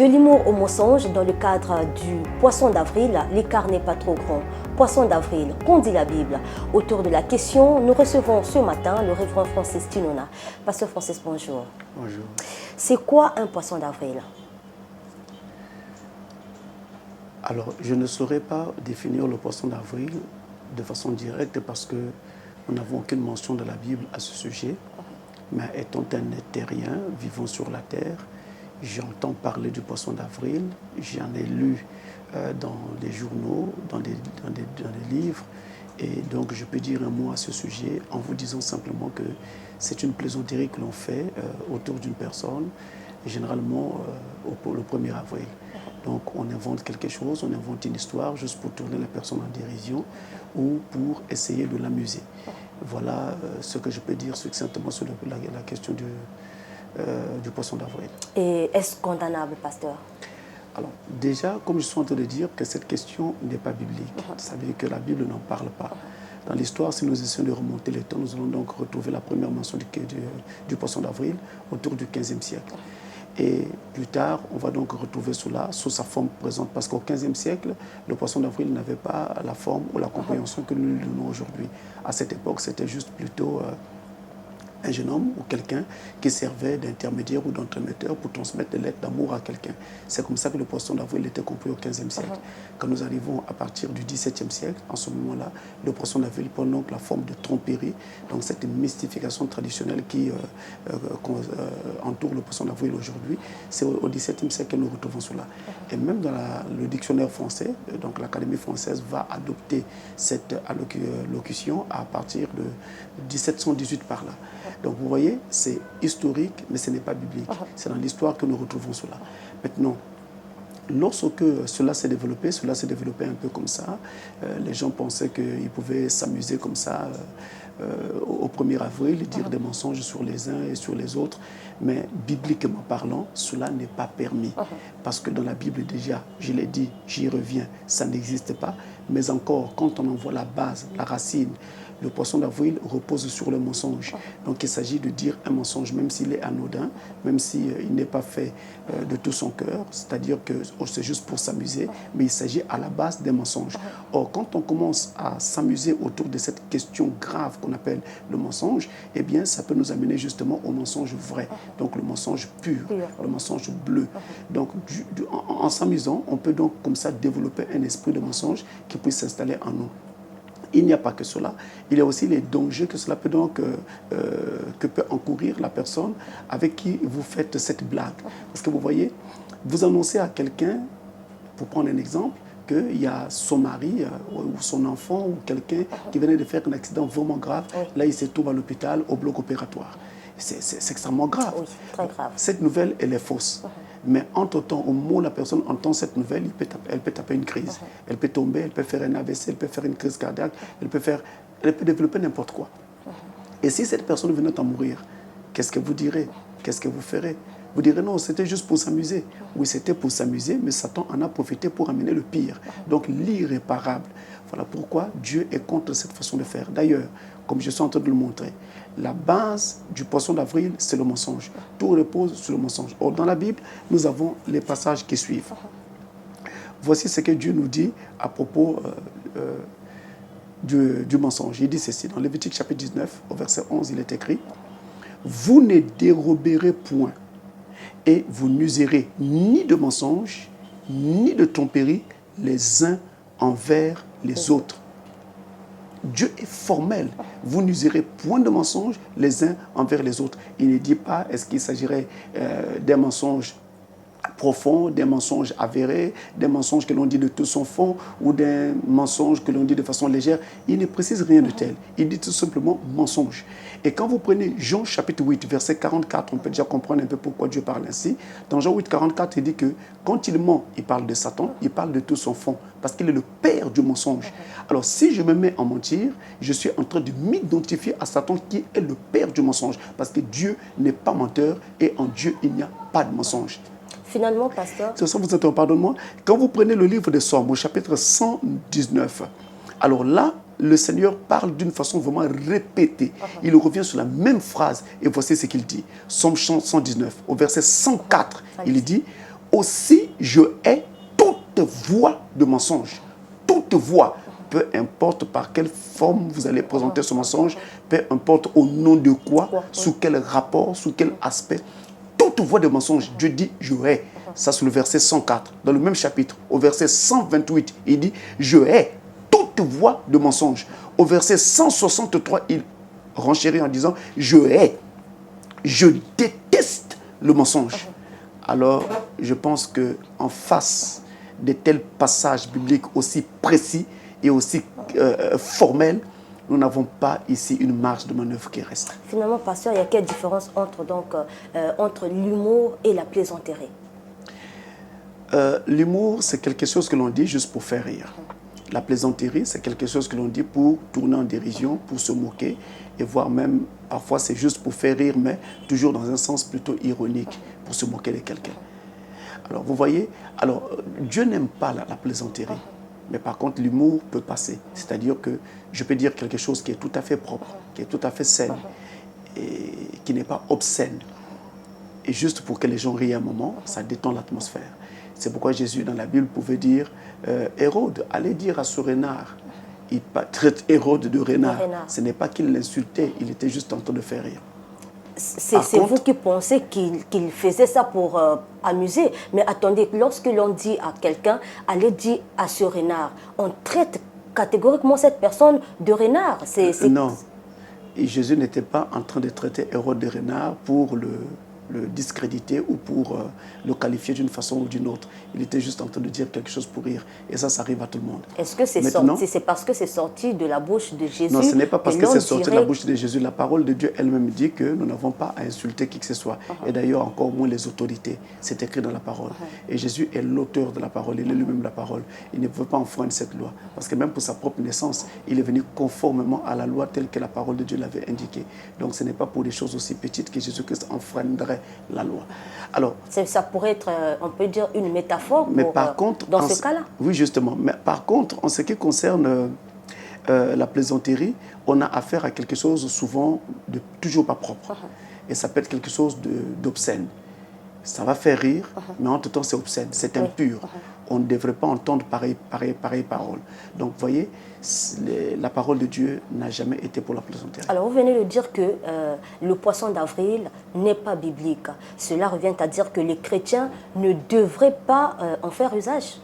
De l'humour au mensonge, dans le cadre du Poisson d'avril, l'écart n'est pas trop grand. Poisson d'avril, qu'en dit la Bible? Autour de la question, nous recevons ce matin le révérend Francis Tinona. Pasteur Francis, bonjour. Bonjour. C'est quoi un poisson d'avril? Alors, je ne saurais pas définir le poisson d'avril de façon directe parce que nous n'avons aucune mention de la Bible à ce sujet. Mais étant un terrien vivant sur la terre, j'entends parler du poisson d'avril, j'en ai lu dans les journaux, dans des livres, et donc je peux dire un mot à ce sujet en vous disant simplement que c'est une plaisanterie que l'on fait autour d'une personne, généralement le 1er avril. Donc on invente quelque chose, on invente une histoire juste pour tourner la personne en dérision ou pour essayer de l'amuser. Voilà ce que je peux dire succinctement sur la question du poisson d'avril. Et est-ce condamnable, pasteur? Alors déjà, comme je suis en train de dire, que cette question n'est pas biblique. Ça veut dire que la Bible n'en parle pas. Dans l'histoire, si nous essayons de remonter le temps, nous allons donc retrouver la première mention du poisson d'avril autour du 15e siècle. Et plus tard, on va donc retrouver cela sous sa forme présente. Parce qu'au XVe siècle, le poisson d'avril n'avait pas la forme ou la compréhension que nous lui donnons aujourd'hui. À cette époque, c'était juste plutôt un jeune homme ou quelqu'un qui servait d'intermédiaire ou d'entremetteur pour transmettre des lettres d'amour à quelqu'un. C'est comme ça que le poisson d'avril était compris au XVe siècle. Quand nous arrivons à partir du XVIIe siècle, en ce moment-là, le poisson d'avril prend donc la forme de tromperie. Donc cette mystification traditionnelle qui entoure le poisson d'avril aujourd'hui, c'est au XVIIe siècle que nous retrouvons cela. Et même dans le dictionnaire français, donc l'Académie française va adopter cette allocution à partir de 1718 par là. Donc vous voyez, c'est historique, mais ce n'est pas biblique. C'est dans l'histoire que nous retrouvons cela. Maintenant, lorsque cela s'est développé un peu comme ça. Les gens pensaient qu'ils pouvaient s'amuser comme ça au 1er avril, dire des mensonges sur les uns et sur les autres. Mais bibliquement parlant, cela n'est pas permis. Parce que dans la Bible déjà, je l'ai dit, j'y reviens, ça n'existe pas. Mais encore, quand on en voit la base, la racine, le poisson d'avril repose sur le mensonge. Donc il s'agit de dire un mensonge, même s'il est anodin, même s'il n'est pas fait de tout son cœur, c'est-à-dire que c'est juste pour s'amuser, mais il s'agit à la base des mensonges. Or, quand on commence à s'amuser autour de cette question grave qu'on appelle le mensonge, eh bien, ça peut nous amener justement au mensonge vrai, donc le mensonge pur, le mensonge bleu. Donc, en s'amusant, on peut donc comme ça développer un esprit de mensonge qui puisse s'installer en nous. Il n'y a pas que cela, il y a aussi les dangers que cela peut donc que peut encourir la personne avec qui vous faites cette blague. Parce que vous voyez, vous annoncez à quelqu'un, pour prendre un exemple, qu'il y a son mari ou son enfant ou quelqu'un qui venait de faire un accident vraiment grave. Là, il se trouve à l'hôpital, au bloc opératoire. C'est extrêmement grave. Oui, très grave. Cette nouvelle, elle est fausse. Mais entre-temps, au moment où la personne entend cette nouvelle, elle peut taper une crise. Elle peut tomber, elle peut faire un AVC, elle peut faire une crise cardiaque, elle peut développer n'importe quoi. Et si cette personne venait à mourir, qu'est-ce que vous direz? Qu'est-ce que vous ferez? Vous direz non, c'était juste pour s'amuser. Oui, c'était pour s'amuser, mais Satan en a profité pour amener le pire. Donc l'irréparable. Voilà pourquoi Dieu est contre cette façon de faire. D'ailleurs, comme je suis en train de le montrer, la base du poisson d'avril, c'est le mensonge. Tout repose sur le mensonge. Or, dans la Bible, nous avons les passages qui suivent. Voici ce que Dieu nous dit à propos du mensonge. Il dit ceci, dans Lévitique chapitre 19, au verset 11, il est écrit « Vous ne déroberez point et vous n'userez ni de mensonge, ni de tromperie les uns envers les autres. » Dieu est formel. Vous n'userez point de mensonges les uns envers les autres. Il ne dit pas, est-ce qu'il s'agirait des mensonges profonds, des mensonges avérés, des mensonges que l'on dit de tout son fond ou des mensonges que l'on dit de façon légère. Il ne précise rien de tel. Il dit tout simplement mensonge. Et quand vous prenez Jean chapitre 8, verset 44, on peut déjà comprendre un peu pourquoi Dieu parle ainsi. Dans Jean 8, 44, il dit que quand il ment, il parle de Satan, il parle de tout son fond, parce qu'il est le père du mensonge. Alors si je me mets à mentir, je suis en train de m'identifier à Satan qui est le père du mensonge, parce que Dieu n'est pas menteur et en Dieu il n'y a pas de mensonge. Finalement, pasteur... C'est ça, vous entendez, pardonne-moi. Quand vous prenez le livre des Psaumes, au chapitre 119, alors là, le Seigneur parle d'une façon vraiment répétée. Il revient sur la même phrase et voici ce qu'il dit. Psaume 119, au verset 104, il dit « Aussi, je hais toute voix de mensonge. Toute voix. Peu importe par quelle forme vous allez présenter ce mensonge, peu importe au nom de quoi, sous quel rapport, sous quel aspect, toute voix de mensonge, Dieu dit, je hais. Ça, c'est le verset 104. Dans le même chapitre, au verset 128, il dit, je hais toute voix de mensonge. Au verset 163, il renchérit en disant, je hais, je déteste le mensonge. Alors, je pense qu'en face de tels passages bibliques aussi précis et aussi formels, nous n'avons pas ici une marge de manœuvre qui reste. Finalement, pasteur, il y a quelle différence entre l'humour et la plaisanterie? L'humour, c'est quelque chose que l'on dit juste pour faire rire. La plaisanterie, c'est quelque chose que l'on dit pour tourner en dérision, pour se moquer, et voire même, parfois c'est juste pour faire rire, mais toujours dans un sens plutôt ironique, pour se moquer de quelqu'un. Alors, vous voyez, alors, Dieu n'aime pas la plaisanterie, mais par contre, l'humour peut passer. C'est-à-dire que je peux dire quelque chose qui est tout à fait propre, qui est tout à fait sain, et qui n'est pas obscène. Et juste pour que les gens rient un moment, ça détend l'atmosphère. C'est pourquoi Jésus, dans la Bible, pouvait dire Hérode, allez dire à ce renard. Il traite Hérode de renard. Ce n'est pas qu'il l'insultait, il était juste en train de faire rire. C'est vous qui pensez qu'il faisait ça pour amuser. Mais attendez, lorsque l'on dit à quelqu'un, allez dire à ce renard, on traite catégoriquement cette personne de renard. Non, et Jésus n'était pas en train de traiter Hérode de renard pour le discréditer ou pour le qualifier d'une façon ou d'une autre. Il était juste en train de dire quelque chose pour rire. Et ça arrive à tout le monde. Est-ce que c'est parce que c'est sorti de la bouche de Jésus? Non, ce n'est pas parce que c'est sorti de la bouche de Jésus. La parole de Dieu elle-même dit que nous n'avons pas à insulter qui que ce soit. Et d'ailleurs, encore moins les autorités. C'est écrit dans la parole. Et Jésus est l'auteur de la parole. Il est lui-même la parole. Il ne veut pas enfreindre cette loi. Parce que même pour sa propre naissance, il est venu conformément à la loi telle que la parole de Dieu l'avait indiquée. Donc ce n'est pas pour des choses aussi petites que Jésus-Christ enfreindrait la loi. Alors, ça pourrait être, on peut dire, une métaphore mais par contre, dans ce cas-là. Oui, justement. Mais par contre, en ce qui concerne la plaisanterie, on a affaire à quelque chose souvent de toujours pas propre. Et ça peut être quelque chose d'obscène. Ça va faire rire, mais en tout temps, c'est obscène, c'est impur. On ne devrait pas entendre pareille parole. Donc, vous voyez, la parole de Dieu n'a jamais été pour la plaisanterie. Alors, vous venez de dire que le poisson d'avril n'est pas biblique. Cela revient à dire que les chrétiens ne devraient pas en faire usage.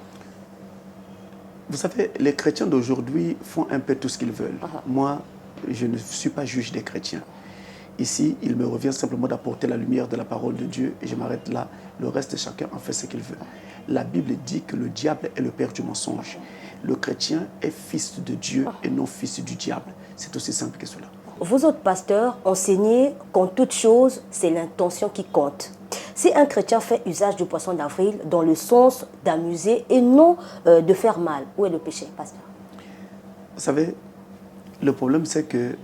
Vous savez, les chrétiens d'aujourd'hui font un peu tout ce qu'ils veulent. Moi, je ne suis pas juge des chrétiens. Ici, il me revient simplement d'apporter la lumière de la parole de Dieu et je m'arrête là. Le reste, chacun en fait ce qu'il veut. La Bible dit que le diable est le père du mensonge. Le chrétien est fils de Dieu et non fils du diable. C'est aussi simple que cela. Vous autres pasteurs enseignez qu'en toute chose, c'est l'intention qui compte. Si un chrétien fait usage du poisson d'avril dans le sens d'amuser et non de faire mal, où est le péché, pasteur? Vous savez, le problème c'est que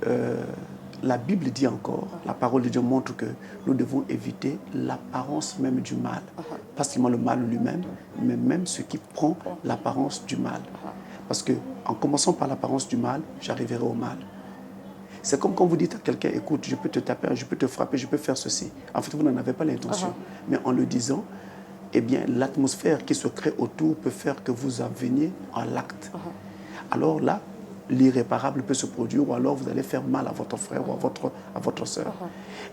la Bible dit encore, la parole de Dieu montre que nous devons éviter l'apparence même du mal. Pas seulement le mal lui-même, mais même ce qui prend l'apparence du mal. Parce que en commençant par l'apparence du mal, j'arriverai au mal. C'est comme quand vous dites à quelqu'un, écoute, je peux te taper, je peux te frapper, je peux faire ceci. En fait, vous n'en avez pas l'intention. Mais en le disant, eh bien, l'atmosphère qui se crée autour peut faire que vous en veniez à l'acte. Alors là, l'irréparable peut se produire ou alors vous allez faire mal à votre frère ou à votre soeur.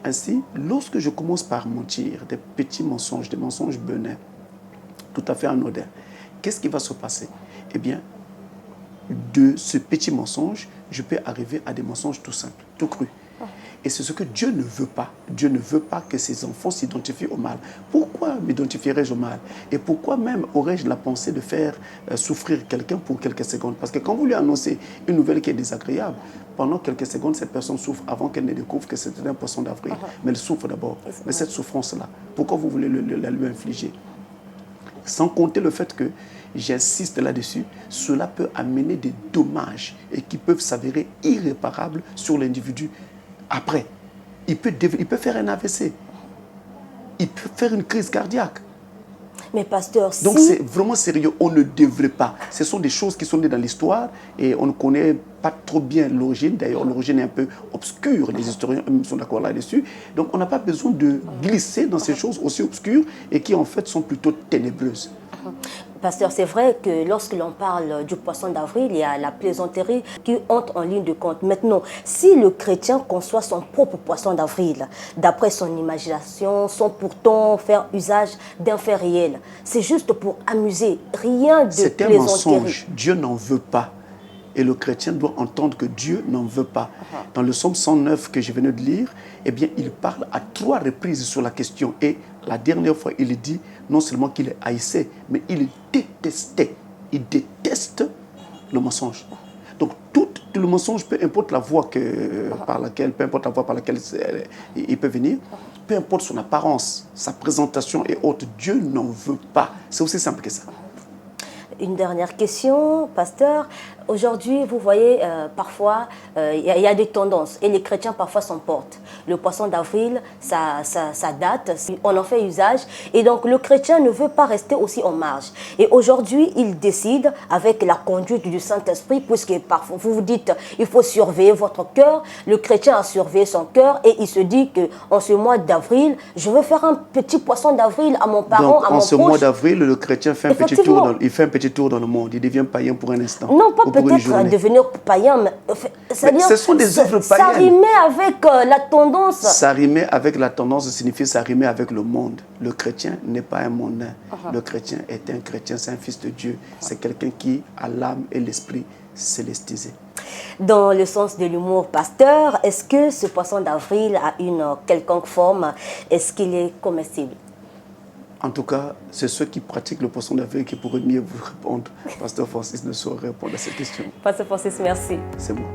Ainsi, lorsque je commence par mentir, des petits mensonges, des mensonges benins, tout à fait anodins, qu'est-ce qui va se passer? Eh bien, de ce petit mensonge, je peux arriver à des mensonges tout simples, tout crus. Et c'est ce que Dieu ne veut pas. Dieu ne veut pas que ses enfants s'identifient au mal. Pourquoi m'identifierais-je au mal? Et pourquoi même aurais-je la pensée de faire souffrir quelqu'un pour quelques secondes? Parce que quand vous lui annoncez une nouvelle qui est désagréable, pendant quelques secondes, cette personne souffre avant qu'elle ne découvre que c'était un poisson d'avril. Mais elle souffre d'abord. Mais cette souffrance-là, pourquoi vous voulez la lui infliger? Sans compter le fait que, j'insiste là-dessus, cela peut amener des dommages et qui peuvent s'avérer irréparables sur l'individu. Après, il peut faire un AVC. Il peut faire une crise cardiaque. Mais pasteur, Donc si... c'est vraiment sérieux, on ne devrait pas. Ce sont des choses qui sont nées dans l'histoire et on ne connaît pas trop bien l'origine. D'ailleurs, l'origine est un peu obscure, les historiens eux-mêmes sont d'accord là-dessus. Donc on n'a pas besoin de glisser dans ces choses aussi obscures et qui en fait sont plutôt ténébreuses. Pasteur, c'est vrai que lorsque l'on parle du poisson d'avril, il y a la plaisanterie qui entre en ligne de compte. Maintenant, si le chrétien conçoit son propre poisson d'avril, d'après son imagination, sans pourtant faire usage d'un fait réel, c'est juste pour amuser, rien de C'est un plaisanterie. mensonge, Dieu n'en veut pas. Et le chrétien doit entendre que Dieu n'en veut pas. Dans le psaume 109 que je venais de lire, eh bien, il parle à 3 reprises sur la question. Et la dernière fois, il dit non seulement qu'il haïssait, mais il détestait. Il déteste le mensonge. Donc, tout le mensonge, peu importe la voie par laquelle il peut venir, peu importe son apparence, sa présentation et autres, Dieu n'en veut pas. C'est aussi simple que ça. Une dernière question, pasteur. Aujourd'hui, vous voyez, parfois, il y a des tendances et les chrétiens parfois s'en portent. Le poisson d'avril, ça date, on en fait usage et donc le chrétien ne veut pas rester aussi en marge. Et aujourd'hui, il décide avec la conduite du Saint-Esprit, puisque parfois vous vous dites, il faut surveiller votre cœur. Le chrétien a surveillé son cœur et il se dit qu'en ce mois d'avril, je veux faire un petit poisson d'avril à mon parent, donc, à mon proche. En ce mois d'avril, le chrétien fait un petit tour dans le monde. Il devient païen pour un instant. Non, pas peut-être devenir païen, mais ce sont des œuvres païennes. Ça rimait avec la tendance. Ça rimait avec la tendance signifie ça rimait avec le monde. Le chrétien n'est pas un mondain. Le chrétien est un chrétien, c'est un fils de Dieu. C'est quelqu'un qui a l'âme et l'esprit célestisés. Dans le sens de l'humour, pasteur, est-ce que ce poisson d'avril a une quelconque forme? Est-ce qu'il est comestible? En tout cas, c'est ceux qui pratiquent le poisson d'avril qui pourraient mieux vous répondre. Pasteur Francis ne saurait répondre à cette question. Pasteur Francis, merci. C'est moi.